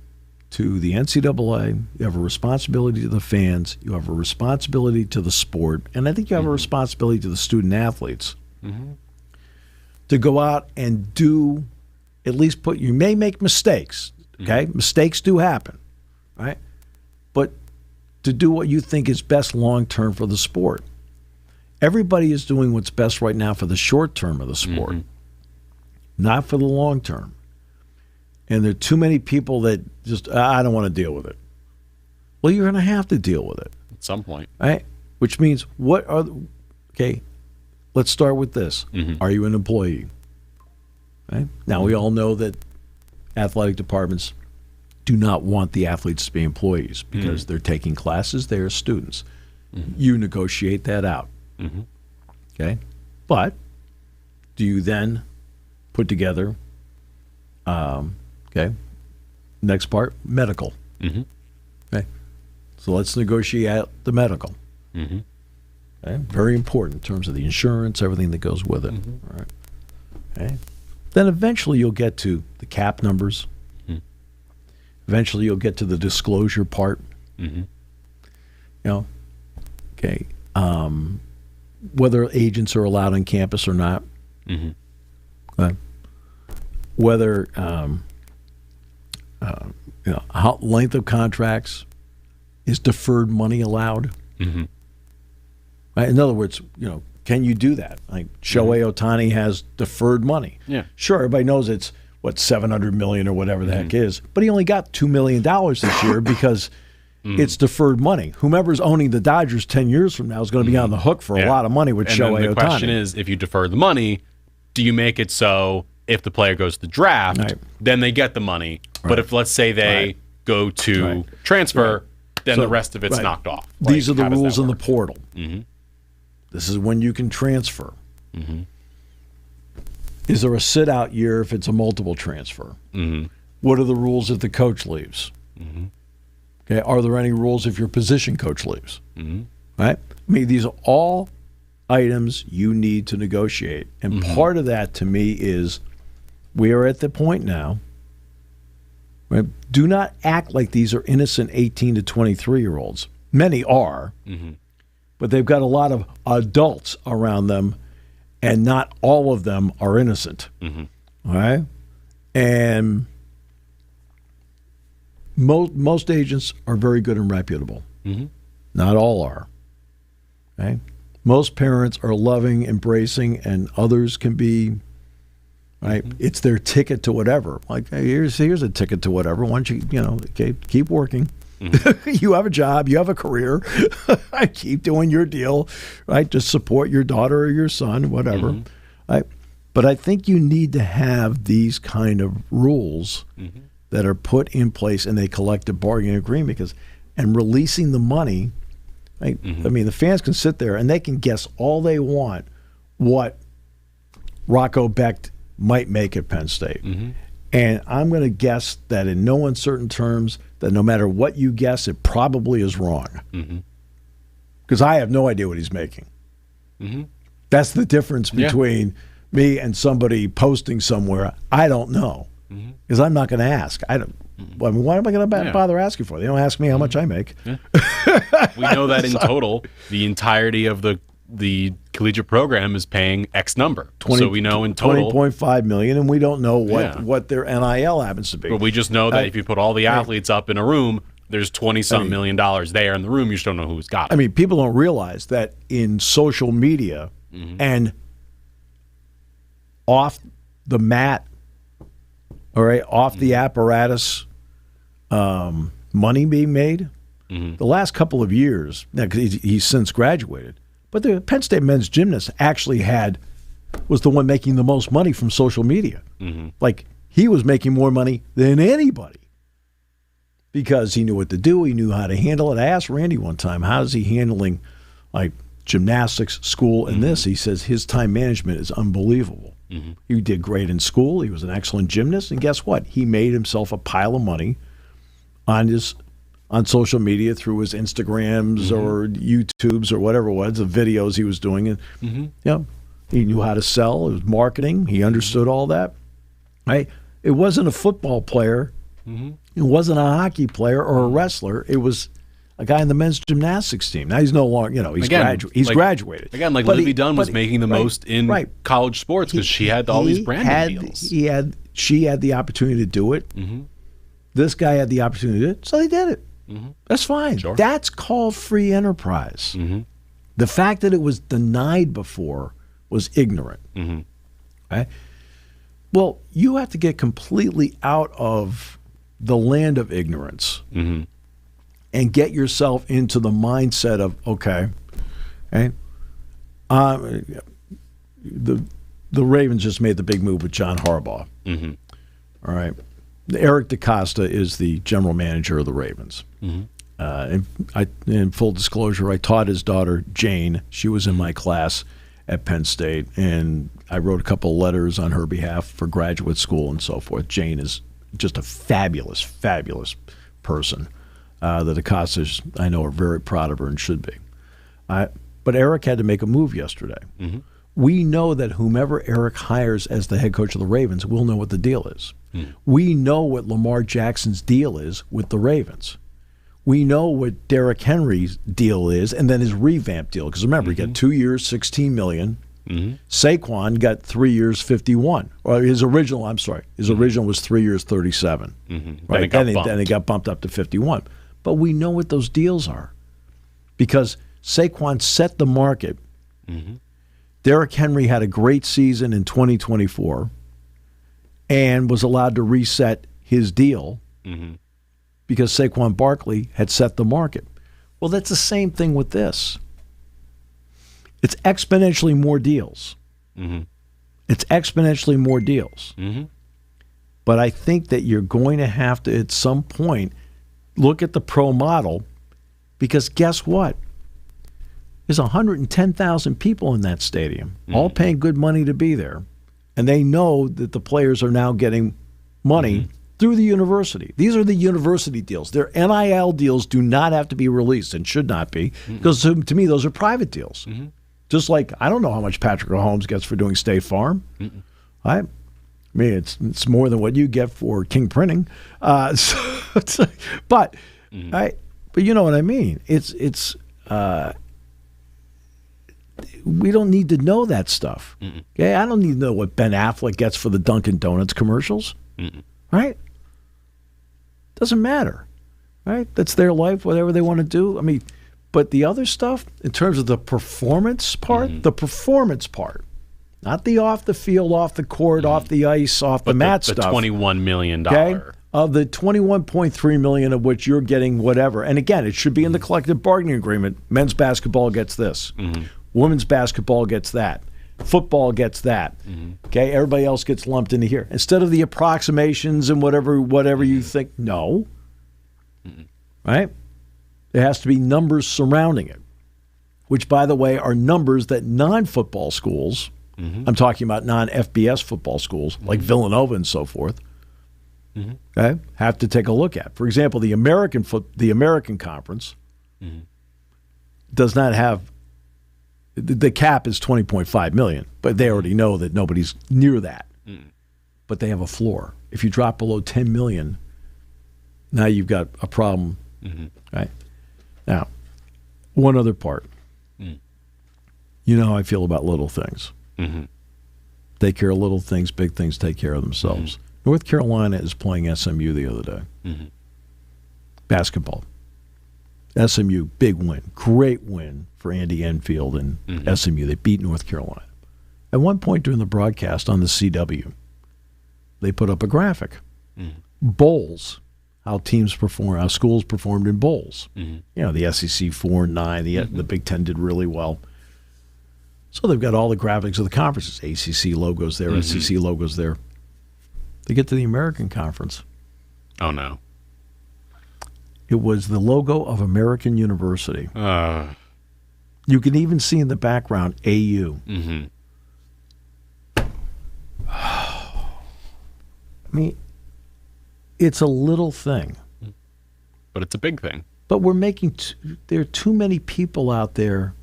to the NCAA, you have a responsibility to the fans, you have a responsibility to the sport, and I think you have a responsibility to the student athletes to go out and do, at least you may make mistakes, okay? Mistakes do happen, right? But to do what you think is best long-term for the sport. Everybody is doing what's best right now for the short term of the sport, not for the long term. And there are too many people that just, I don't want to deal with it. Well, you're going to have to deal with it. At some point. Right? Which means, let's start with this. Are you an employee? Right? Now, we all know that athletic departments do not want the athletes to be employees because they're taking classes, they're students. You negotiate that out. Okay? But do you then put together, next part, medical. Okay? So let's negotiate out the medical. Okay? Very important in terms of the insurance, everything that goes with it. All right. Okay? Then eventually you'll get to the cap numbers. Eventually you'll get to the disclosure part. Whether agents are allowed on campus or not. Whether how length of contracts, is deferred money allowed? Mm-hmm. Right? In other words, can you do that? Like Shohei Ohtani has deferred money. Yeah. Sure, everybody knows it's $700 million or whatever the heck is, but he only got $2 million this year because it's deferred money. Whomever's owning the Dodgers 10 years from now is going to be on the hook for a lot of money with Shohei Ohtani. The question is, if you defer the money, do you make it so if the player goes to the draft, then they get the money? Right. But if, let's say, they go to transfer, then the rest of it's knocked off. These are the rules in the portal. Mm-hmm. This is when you can transfer. Mm-hmm. Is there a sit-out year if it's a multiple transfer? Mm-hmm. What are the rules if the coach leaves? Mm-hmm. Okay, are there any rules if your position coach leaves? Mm-hmm. Right? I mean, these are all items you need to negotiate. And part of that, to me, is we are at the point now, right? Do not act like these are innocent 18 to 23-year-olds. Many are, but they've got a lot of adults around them, and not all of them are innocent. Mm-hmm. All right? And most agents are very good and reputable. Mm-hmm. Not all are. Okay? Most parents are loving, embracing, and others can be, right? Mm-hmm. It's their ticket to whatever. Like, hey, here's a ticket to whatever. Why don't you, keep working. Mm-hmm. You have a job. You have a career. Keep doing your deal, right? Just support your daughter or your son, whatever. Mm-hmm. Right? But I think you need to have these kind of rules that are put in place in a collective bargaining agreement and releasing the money. Right? I mean, the fans can sit there and they can guess all they want what Rocco Becht might make at Penn State. Mm-hmm. And I'm going to guess that in no uncertain terms that no matter what you guess, it probably is wrong. Because I have no idea what he's making. Mm-hmm. That's the difference between me and somebody posting somewhere. I don't know. Because I'm not going to ask. I mean, why am I going to bother asking for it? They don't ask me how much I make. Yeah. We know that in total, the entirety of the collegiate program is paying X number. So we know in total $20.5 million, and we don't know what their NIL happens to be. But we just know that if you put all the athletes up in a room, there's $20-something million there in the room. You just don't know who's got it. I mean, people don't realize that in social media and off the mat, all right, off the apparatus, money being made. The last couple of years, now, 'cause he's since graduated, but the Penn State men's gymnast actually was the one making the most money from social media. Like, he was making more money than anybody because he knew what to do. He knew how to handle it. I asked Randy one time, how's he handling, like, gymnastics, school, and this? He says his time management is unbelievable. He did great in school. He was an excellent gymnast. And guess what? He made himself a pile of money on social media through his Instagrams or YouTubes or whatever it was, the videos he was doing. And he knew how to sell. It was marketing. He understood all that. Right? It wasn't a football player. It wasn't a hockey player or a wrestler. It was a guy in the men's gymnastics team. Now he's no longer, he's graduated. Again, like Livy Dunn was making the most in college sports because she had all these branding deals. She had the opportunity to do it. This guy had the opportunity to do it, so they did it. That's fine. Sure. That's called free enterprise. The fact that it was denied before was ignorant. Right? Well, you have to get completely out of the land of ignorance and get yourself into the mindset of, okay, the Ravens just made the big move with John Harbaugh. All right. Eric DeCosta is the general manager of the Ravens. In full disclosure, I taught his daughter, Jane. She was in my class at Penn State, and I wrote a couple of letters on her behalf for graduate school and so forth. Jane is just a fabulous, fabulous person. The DeCostas, I know, are very proud of her and should be. But Eric had to make a move yesterday. We know that whomever Eric hires as the head coach of the Ravens will know what the deal is. We know what Lamar Jackson's deal is with the Ravens. We know what Derrick Henry's deal is, and then his revamp deal. Because remember, he got 2 years, $16 million, Saquon got 3 years, 51. Or his original was 3 years, 37. Right? Then it got bumped up to 51. But we know what those deals are because Saquon set the market. Derrick Henry had a great season in 2024 and was allowed to reset his deal because Saquon Barkley had set the market. Well, that's the same thing with this. It's exponentially more deals. It's exponentially more deals. But I think that you're going to have to, at some point, look at the pro model because guess what? There's 110,000 people in that stadium, all paying good money to be there. And they know that the players are now getting money through the university. These are the university deals. Their NIL deals do not have to be released and should not be because to me, those are private deals. Just like I don't know how much Patrick Mahomes gets for doing State Farm. I mean, it's more than what you get for King Printing. But you know what I mean. It's we don't need to know that stuff. Okay, I don't need to know what Ben Affleck gets for the Dunkin' Donuts commercials. Right? Doesn't matter. Right? That's their life. Whatever they want to do. I mean. But the other stuff, in terms of the performance part, not the off the field, off the court, off the ice, off the mat stuff. The $21 million. Okay? Of the $21.3 million of which you're getting whatever. And again, it should be in the collective bargaining agreement. Men's basketball gets this. Women's basketball gets that. Football gets that. Okay? Everybody else gets lumped into here. Instead of the approximations and whatever you think. No. Right? There has to be numbers surrounding it, which, by the way, are numbers that non-football schools, I'm talking about non-FBS football schools, like Villanova and so forth, okay, have to take a look at. For example, the American Conference does not have – the cap is $20.5 million, but they already know that nobody's near that. But they have a floor. If you drop below $10 million, now you've got a problem, right? Now, one other part. You know how I feel about little things. Take care of little things, big things take care of themselves. North Carolina is playing SMU the other day. Basketball. SMU, big win. Great win for Andy Enfield and SMU. They beat North Carolina. At one point during the broadcast on the CW, they put up a graphic. Bowls. How teams perform, how schools performed in bowls. You know, the SEC 4 and 9, the Big Ten did really well. So they've got all the graphics of the conferences. ACC logos there, SEC logos there. They get to the American Conference. Oh, no. It was the logo of American University. You can even see in the background AU. I mean, it's a little thing. But it's a big thing. But we're making, there are too many people out there.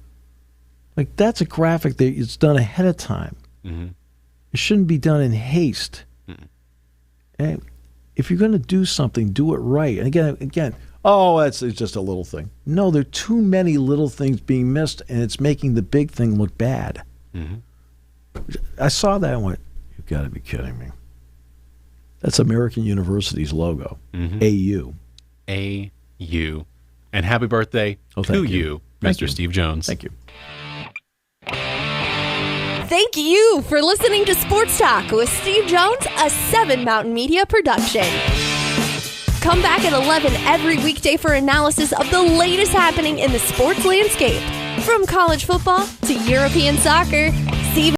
Like, that's a graphic that it's done ahead of time. It shouldn't be done in haste. And if you're going to do something, do it right. And again, it's just a little thing. No, there are too many little things being missed, and it's making the big thing look bad. I saw that and went, you've got to be kidding me. That's American University's logo. AU. AU. And happy birthday to you, Mr. Steve Jones. Thank you. Thank you for listening to Sports Talk with Steve Jones, a 7 Mountain Media production. Come back at 11 every weekday for analysis of the latest happening in the sports landscape. From college football to European soccer,